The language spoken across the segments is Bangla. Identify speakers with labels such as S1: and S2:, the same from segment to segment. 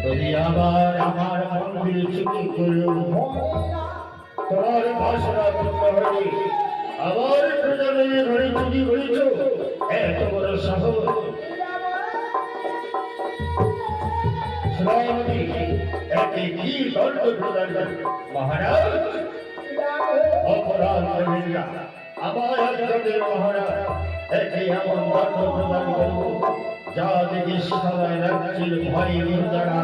S1: যদি আবার আমার মন্দির ছুটি করল তোমার ভাষা হয়ে আবার প্রজাদের ঘরে চুরি করেছ এত বড় সাহস একে কি দণ্ড প্রদান মহারাজ অপরাধ আমার আপনাদের মহারাজ একে এমন দণ্ড প্রদান করব যা দেখে সবাই রাজ্যের ভয়ে যারা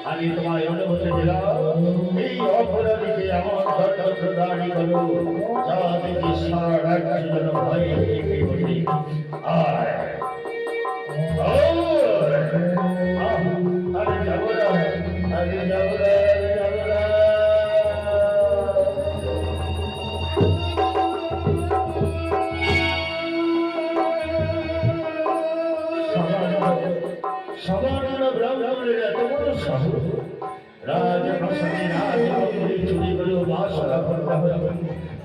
S1: আমি তোমায় অনুমতি দিলাম এই অপরাধীকে এমন দণ্ড প্রদান করো যা দেখে সারা রাজ্যের ভয়ে আর আমি যাবো না আমি যাবো না সামান্য ব্রাহ্মণের এত বড় সাহস রাজপ্রাসাদে রাজমন্দিরে চুরি করে বাসনা করতে হবে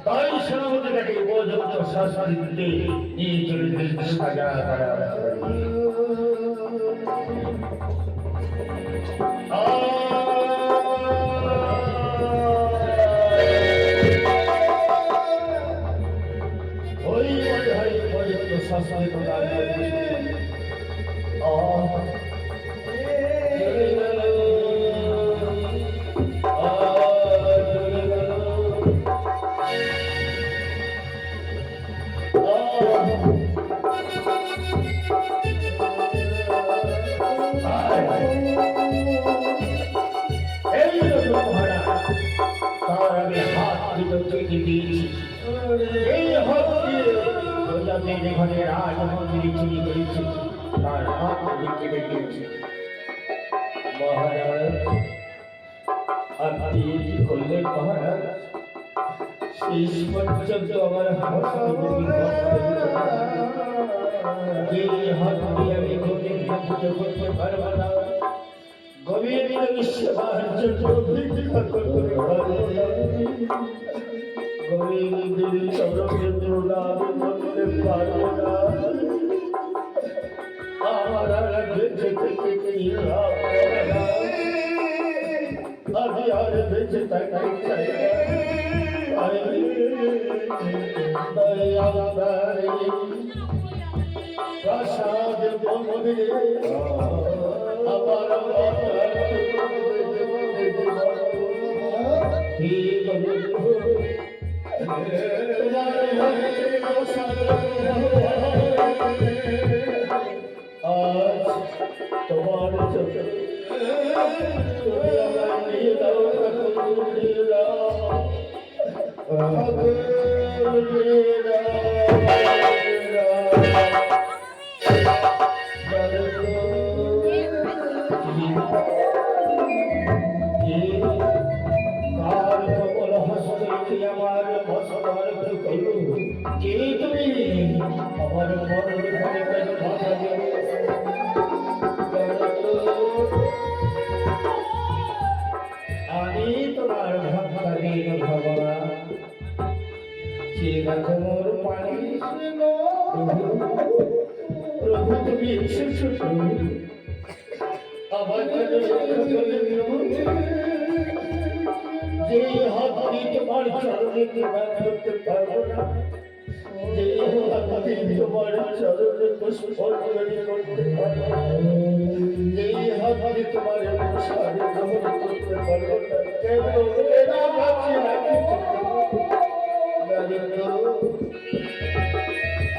S1: তাই সেনাপতিটাকে উপযুক্ত শাস্তি দিতে নিয়ে চলে সাজা করা ওই উপযুক্ত শাস্তি প্রদান করবে ঘরে রাজমন্দিরে চুরি করেছে তার হাত কেটে দিয়েছে মহারাজ আপনি কি করলেন মহারাজ শেষ পর্যন্ত আমার হাত দিয়ে আমি করতে পারবো না গভীর সেবার জন্য ভিক্ষা করতে পারবো না গভীর সৌরভেন্দ্র লাভ করতে পারবো না আমার বেঁচে থেকে আমি আর বেঁচে থাকতে চাই প্রাসাদ মন্দিরে আমার আজ তোমার চোখে নিয়ে দাও আমার বসবার কে তুমি আমার আমি তোমার ভক্তাধীন ভগবান মোর পানি প্রভু তুমি এসেছো আমার যে হাত দিয়ে তোমার চরণে প্রদান করতে পারবো না যে হাত দিয়ে তোমার চরণে পুষ্পাঞ্জলি করতে পারবো না যে হাত দিয়ে তোমার প্রসাদ গ্রহণ করতে পারবো না কেন এরা বাঁচিয়ে রাখি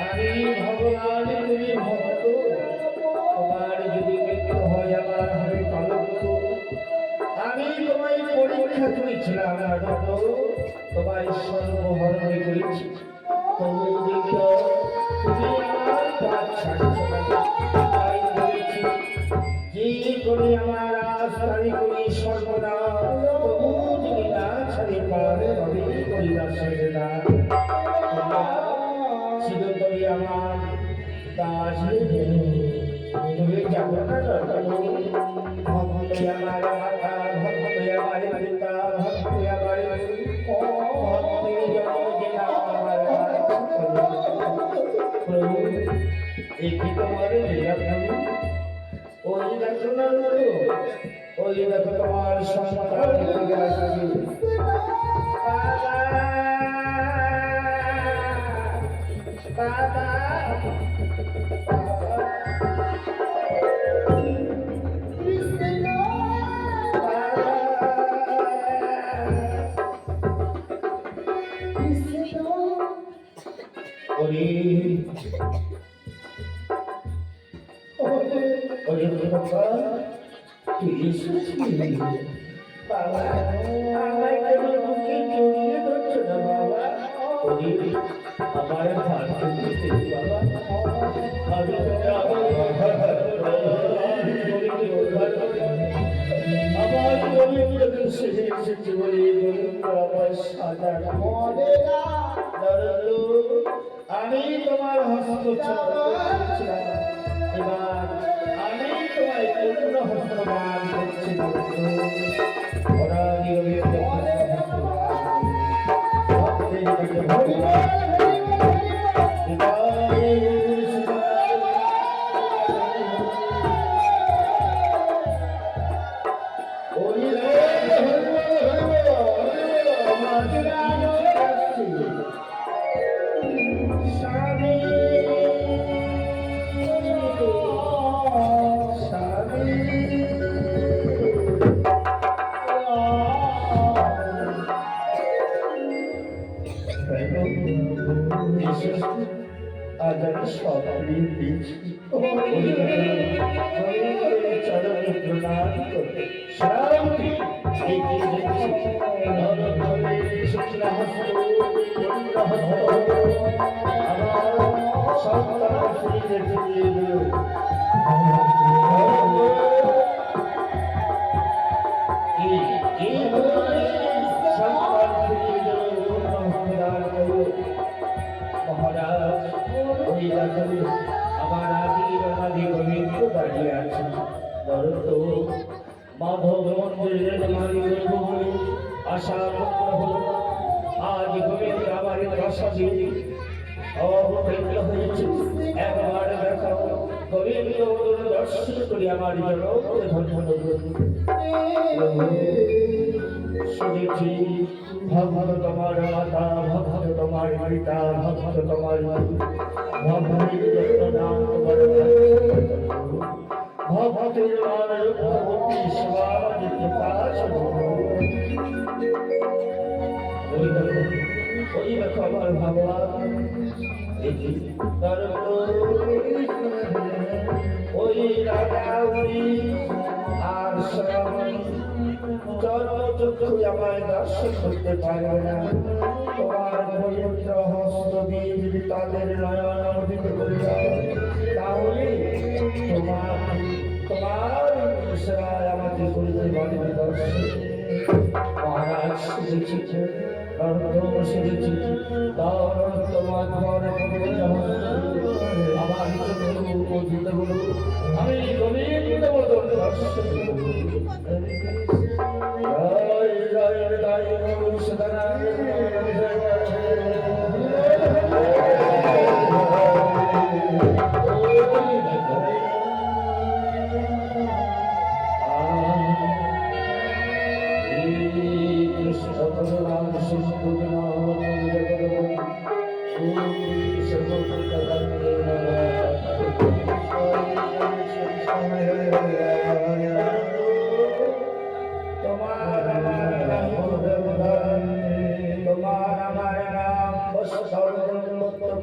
S1: আমি ভগবান তুমি ভক্ত তোমার যদি মৃত্যু হয় আমার হবে কলঙ্ক করেছিলাম তোমায় সর্বহরণে করেছি তবু দেখল তুমি আমার পথ ছাড়ছো না। তাই বলেছি যে করে আমার আস্তারি করি সর্বদা তবু যদি না ছাড়ি পার তবে করি না ছেড়ে না। চিরতরে আমার দাস তুমি যাবো না ভক্ত আমার মাতা ভক্ত আমার পিতা ভক্ত আমার ভক্তি প্রভু এটি তোমার লীলা প্রভু। ওই দেখো না ওই দেখো তোমার সন্তান ফিরে আসছে। বাবা আমায় কেন বুকে জড়িয়ে ধরছো না বাবা? আমার ভাগ্য দিতে বাবা আমার গোবিন্দ এসেছে বলে গোবিন্দ আমার সাদা আমি তোমার হস্ত এবার আমি তোমায় পূর্ণ হস্তবান করছি ওরা নিয়মিত আজ আমি সকলে পেয়েছি চরণে প্রণাম করে শ্রাবন্তী এগিয়ে যাচ্ছি আমার সন্তান শরীরে ফিরিয়ে দিল। সন্তান ফিরিয়ে দিল মহারাজ। ওই দেখো আমার আদি অনাদি গোবিন্দ দাঁড়িয়ে আছে। তো মাধব মন্দিরের মালিক বলে আশা হল আজ গোবিন্দ আমার প্রসাদী অবহেলিত হয়েছে। একবার দেখো গোবিন্দ দর্শন করি আমার শুনেছি ভগবান তোমার মাতা ভগবান তোমার পিতা ভগবান তোমার ভগবানের নাম তোমার ভগবতের ভগবতী সমাজের কাজ ওই দেখো আমার ভগবান ওই রাজা আর চর্মচক্ষু আমায় দর্শন করতে পারবে না। তোমার পবিত্র হস্ত দিয়ে যদি তাদের নয়ন অর্পিত করে দাও তাহলে তোমার সেবায় আমাকে করতে পারবে দর্শন। মহারাজ সেজেছি সেজেছি তোমার আমার আমি গোবিন্দ দর্শন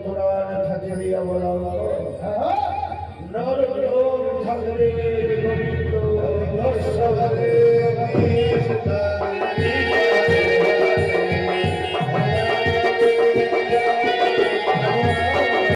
S1: পুরাণ থাকলে নর থাকলে গোবিন্দ